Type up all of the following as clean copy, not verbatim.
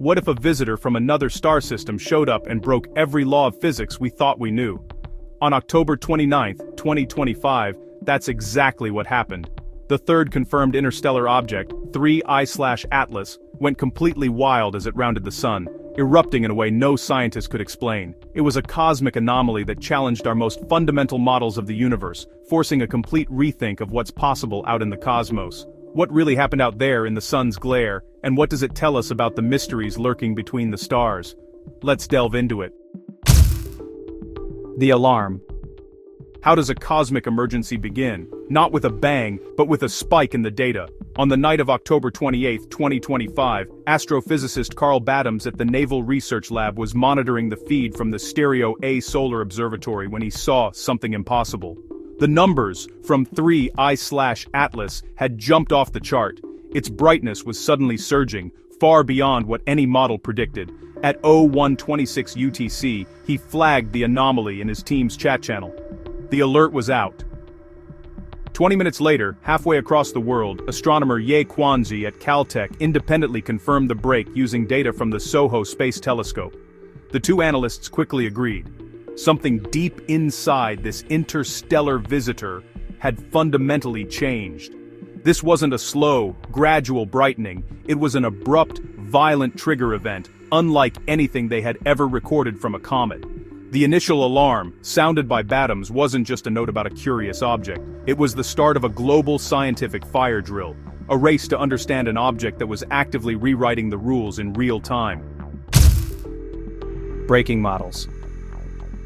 What if a visitor from another star system showed up and broke every law of physics we thought we knew? On October 29, 2025, that's exactly what happened. The third confirmed interstellar object, 3I/Atlas, went completely wild as it rounded the sun, erupting in a way no scientist could explain. It was a cosmic anomaly that challenged our most fundamental models of the universe, forcing a complete rethink of what's possible out in the cosmos. What really happened out there in the sun's glare, and what does it tell us about the mysteries lurking between the stars? Let's delve into it. The alarm. How does a cosmic emergency begin? Not with a bang, but with a spike in the data. On the night of October 28, 2025, astrophysicist Carl Badams at the Naval Research Lab was monitoring the feed from the Stereo A Solar Observatory when he saw something impossible. The numbers from 3I/Atlas had jumped off the chart. Its brightness was suddenly surging, far beyond what any model predicted. At 0126 UTC, he flagged the anomaly in his team's chat channel. The alert was out. 20 minutes later, halfway across the world, astronomer Ye Quanzi at Caltech independently confirmed the break using data from the SOHO Space Telescope. The two analysts quickly agreed. Something deep inside this interstellar visitor had fundamentally changed. This wasn't a slow, gradual brightening, it was an abrupt, violent trigger event, unlike anything they had ever recorded from a comet. The initial alarm, sounded by Badams, wasn't just a note about a curious object. It was the start of a global scientific fire drill, a race to understand an object that was actively rewriting the rules in real time. Breaking models.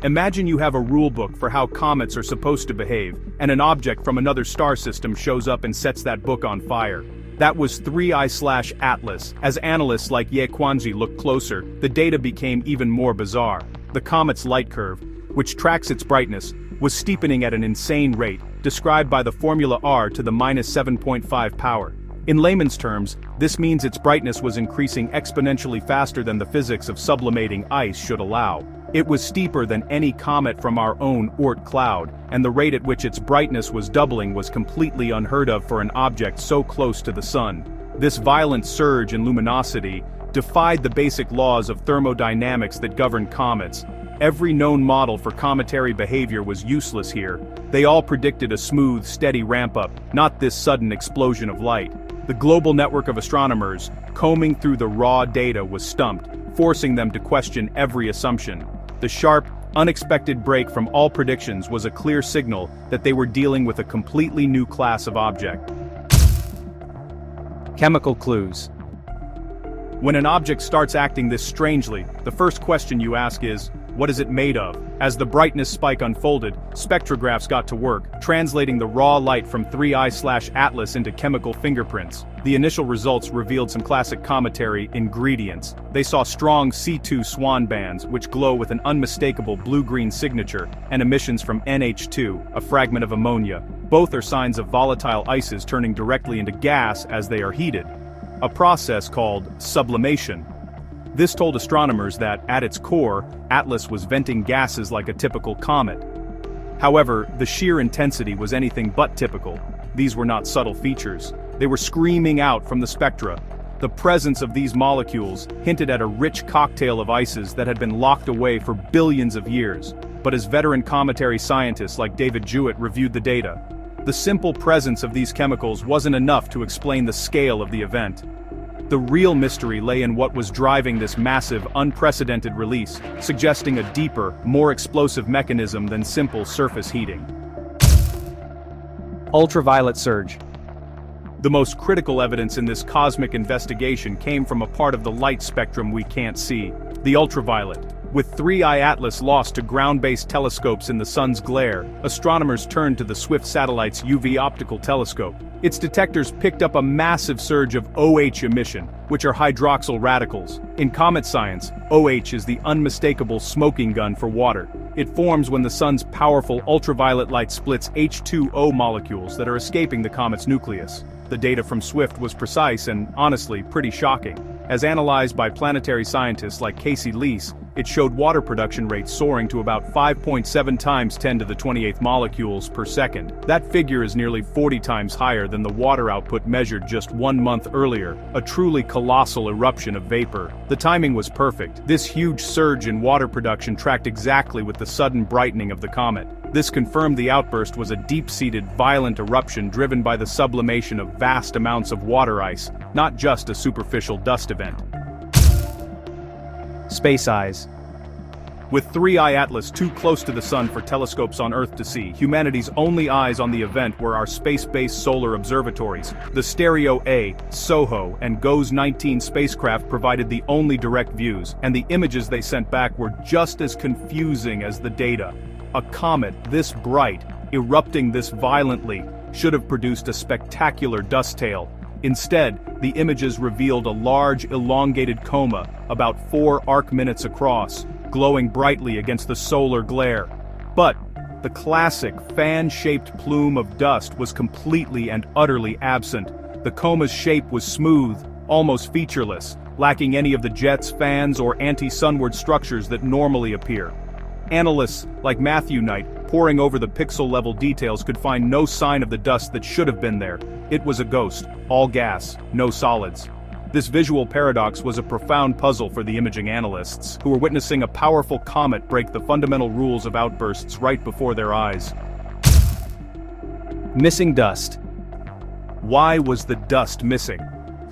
Imagine you have a rulebook for how comets are supposed to behave, and an object from another star system shows up and sets that book on fire. That was 3I/Atlas. As analysts like Ye Quanzi looked closer, the data became even more bizarre. The comet's light curve, which tracks its brightness, was steepening at an insane rate, described by the formula R to the -7.5 power. In layman's terms, this means its brightness was increasing exponentially faster than the physics of sublimating ice should allow. It was steeper than any comet from our own Oort cloud, and the rate at which its brightness was doubling was completely unheard of for an object so close to the sun. This violent surge in luminosity defied the basic laws of thermodynamics that govern comets. Every known model for cometary behavior was useless here. They all predicted a smooth, steady ramp-up, not this sudden explosion of light. The global network of astronomers, combing through the raw data, was stumped, forcing them to question every assumption. The sharp, unexpected break from all predictions was a clear signal that they were dealing with a completely new class of object. Chemical clues. When an object starts acting this strangely, the first question you ask is, what is it made of? As the brightness spike unfolded, spectrographs got to work, translating the raw light from 3I/Atlas into chemical fingerprints. The initial results revealed some classic cometary ingredients. They saw strong C2 swan bands, which glow with an unmistakable blue-green signature, and emissions from NH2, a fragment of ammonia. Both are signs of volatile ices turning directly into gas as they are heated, a process called sublimation. This told astronomers that, at its core, Atlas was venting gases like a typical comet. However, the sheer intensity was anything but typical. These were not subtle features. They were screaming out from the spectra. The presence of these molecules hinted at a rich cocktail of ices that had been locked away for billions of years. But as veteran cometary scientists like David Jewett reviewed the data, the simple presence of these chemicals wasn't enough to explain the scale of the event. The real mystery lay in what was driving this massive, unprecedented release, suggesting a deeper, more explosive mechanism than simple surface heating. Ultraviolet surge. The most critical evidence in this cosmic investigation came from a part of the light spectrum we can't see, the ultraviolet. With 3I/Atlas lost to ground-based telescopes in the sun's glare, astronomers turned to the Swift satellite's UV optical telescope. Its detectors picked up a massive surge of OH emission, which are hydroxyl radicals. In comet science, OH is the unmistakable smoking gun for water. It forms when the sun's powerful ultraviolet light splits H2O molecules that are escaping the comet's nucleus. The data from Swift was precise and, honestly, pretty shocking. As analyzed by planetary scientists like Casey Lease, it showed water production rates soaring to about 5.7 times 10 to the 28th molecules per second. That figure is nearly 40 times higher than the water output measured just 1 month earlier, a truly colossal eruption of vapor. The timing was perfect. This huge surge in water production tracked exactly with the sudden brightening of the comet. This confirmed the outburst was a deep-seated, violent eruption driven by the sublimation of vast amounts of water ice, not just a superficial dust event. Space eyes. With 3I Atlas too close to the Sun for telescopes on Earth to see, humanity's only eyes on the event were our space-based solar observatories. The Stereo A, SOHO, and GOES-19 spacecraft provided the only direct views, and the images they sent back were just as confusing as the data. A comet this bright, erupting this violently, should have produced a spectacular dust tail. Instead, the images revealed a large, elongated coma, about 4 arc-minutes across, glowing brightly against the solar glare. But the classic fan-shaped plume of dust was completely and utterly absent. The coma's shape was smooth, almost featureless, lacking any of the jets, fans, or anti-sunward structures that normally appear. Analysts, like Matthew Knight, poring over the pixel-level details could find no sign of the dust that should have been there. It was a ghost, all gas, no solids. This visual paradox was a profound puzzle for the imaging analysts, who were witnessing a powerful comet break the fundamental rules of outbursts right before their eyes. Missing dust. Why was the dust missing?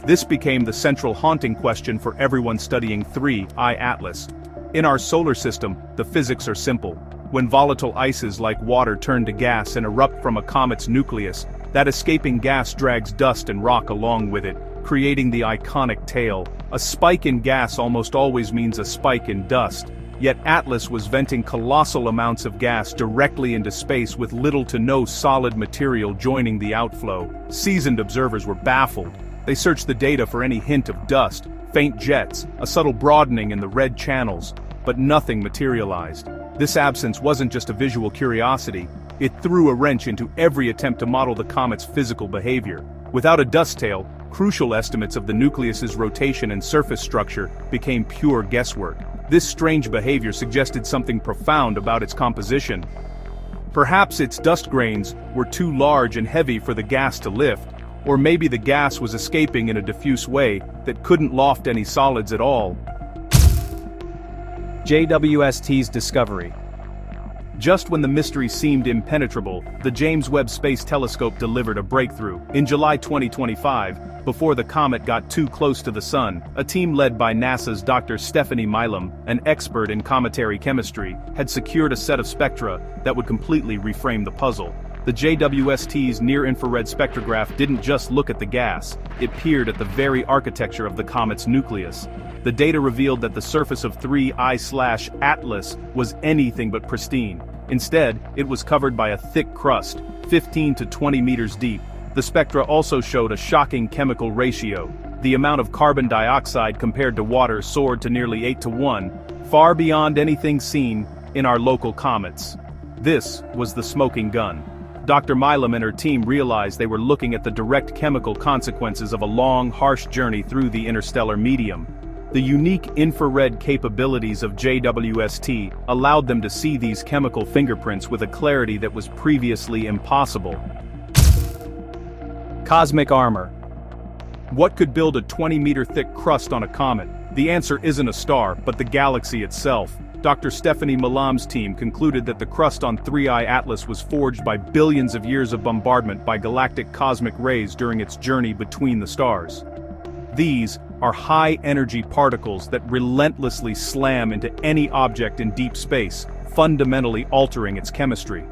This became the central haunting question for everyone studying 3I Atlas. In our solar system, the physics are simple. When volatile ices like water turn to gas and erupt from a comet's nucleus, that escaping gas drags dust and rock along with it, creating the iconic tail. A spike in gas almost always means a spike in dust, yet Atlas was venting colossal amounts of gas directly into space with little to no solid material joining the outflow. Seasoned observers were baffled. They searched the data for any hint of dust, faint jets, a subtle broadening in the red channels, but nothing materialized. This absence wasn't just a visual curiosity, it threw a wrench into every attempt to model the comet's physical behavior. Without a dust tail, crucial estimates of the nucleus's rotation and surface structure became pure guesswork. This strange behavior suggested something profound about its composition. Perhaps its dust grains were too large and heavy for the gas to lift, or maybe the gas was escaping in a diffuse way that couldn't loft any solids at all. JWST's discovery. Just when the mystery seemed impenetrable, the James Webb Space Telescope delivered a breakthrough. In July 2025, before the comet got too close to the Sun, a team led by NASA's Dr. Stephanie Milam, an expert in cometary chemistry, had secured a set of spectra that would completely reframe the puzzle. The JWST's near-infrared spectrograph didn't just look at the gas, it peered at the very architecture of the comet's nucleus. The data revealed that the surface of 3I Atlas was anything but pristine. Instead, it was covered by a thick crust, 15 to 20 meters deep. The spectra also showed a shocking chemical ratio. The amount of carbon dioxide compared to water soared to nearly 8 to 1, far beyond anything seen in our local comets. This was the smoking gun. Dr. Milam and her team realized they were looking at the direct chemical consequences of a long, harsh journey through the interstellar medium. The unique infrared capabilities of JWST allowed them to see these chemical fingerprints with a clarity that was previously impossible. Cosmic armor. What could build a 20-meter-thick crust on a comet? The answer isn't a star, but the galaxy itself. Dr. Stephanie Milam's team concluded that the crust on 3I Atlas was forged by billions of years of bombardment by galactic cosmic rays during its journey between the stars. These are high-energy particles that relentlessly slam into any object in deep space, fundamentally altering its chemistry.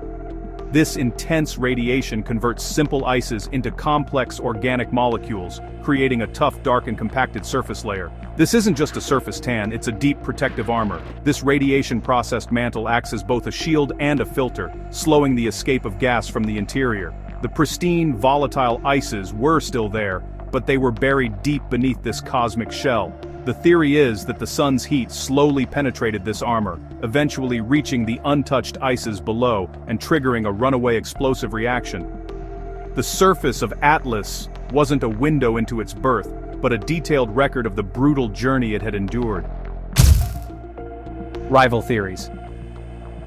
This intense radiation converts simple ices into complex organic molecules, creating a tough, dark, and compacted surface layer. This isn't just a surface tan, it's a deep protective armor. This radiation-processed mantle acts as both a shield and a filter, slowing the escape of gas from the interior. The pristine, volatile ices were still there, but they were buried deep beneath this cosmic shell. The theory is that the sun's heat slowly penetrated this armor, eventually reaching the untouched ices below and triggering a runaway explosive reaction. The surface of Atlas wasn't a window into its birth, but a detailed record of the brutal journey it had endured. Rival theories.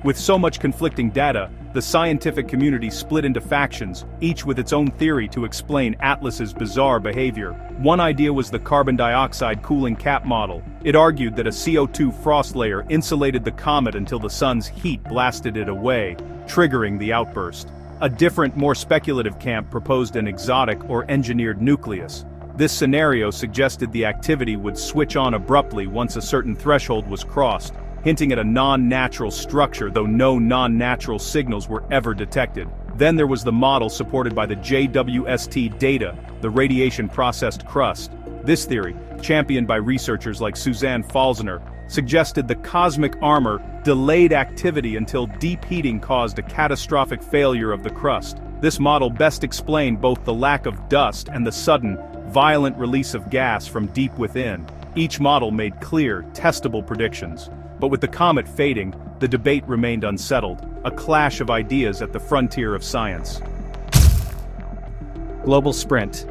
With so much conflicting data, the scientific community split into factions, each with its own theory to explain Atlas's bizarre behavior. One idea was the carbon dioxide cooling cap model. It argued that a CO2 frost layer insulated the comet until the sun's heat blasted it away, triggering the outburst. A different, more speculative camp proposed an exotic or engineered nucleus. This scenario suggested the activity would switch on abruptly once a certain threshold was crossed, hinting at a non-natural structure, though no non-natural signals were ever detected. Then there was the model supported by the JWST data, the radiation-processed crust. This theory, championed by researchers like Suzanne Falzner, suggested the cosmic armor delayed activity until deep heating caused a catastrophic failure of the crust. This model best explained both the lack of dust and the sudden, violent release of gas from deep within. Each model made clear, testable predictions. But with the comet fading, the debate remained unsettled, a clash of ideas at the frontier of science. Global sprint.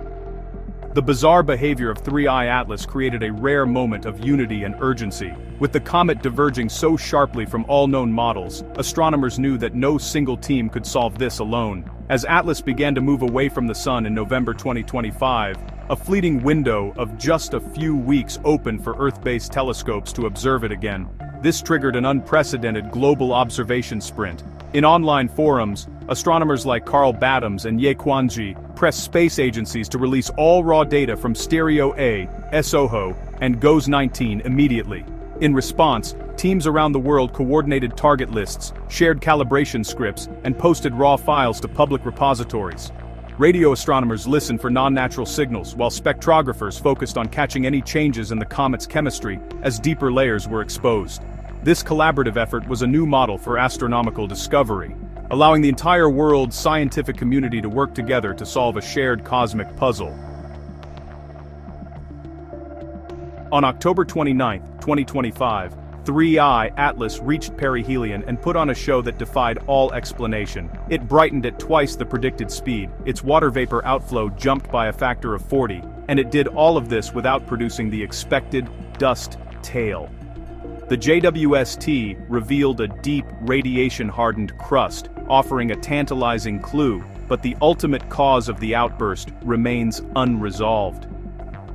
The bizarre behavior of 3I Atlas created a rare moment of unity and urgency. With the comet diverging so sharply from all known models, astronomers knew that no single team could solve this alone. As Atlas began to move away from the sun in November 2025, a fleeting window of just a few weeks opened for Earth-based telescopes to observe it again. This triggered an unprecedented global observation sprint. In online forums, astronomers like Carl Baddams and Ye Quanji pressed space agencies to release all raw data from Stereo A, SOHO, and GOES-19 immediately. In response, teams around the world coordinated target lists, shared calibration scripts, and posted raw files to public repositories. Radio astronomers listened for non-natural signals, while spectrographers focused on catching any changes in the comet's chemistry as deeper layers were exposed. This collaborative effort was a new model for astronomical discovery, allowing the entire world's scientific community to work together to solve a shared cosmic puzzle. On October 29, 2025, 3I Atlas reached perihelion and put on a show that defied all explanation. It brightened at twice the predicted speed, its water vapor outflow jumped by a factor of 40, and it did all of this without producing the expected dust tail. The JWST revealed a deep, radiation-hardened crust, offering a tantalizing clue, but the ultimate cause of the outburst remains unresolved.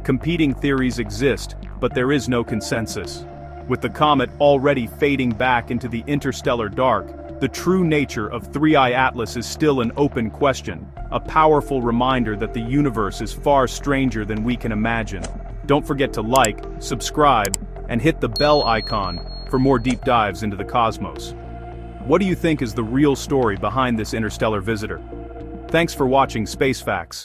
Competing theories exist, but there is no consensus. With the comet already fading back into the interstellar dark, the true nature of 3I Atlas is still an open question, a powerful reminder that the universe is far stranger than we can imagine. Don't forget to like, subscribe, and hit the bell icon for more deep dives into the cosmos. What do you think is the real story behind this interstellar visitor? Thanks for watching Space Facts.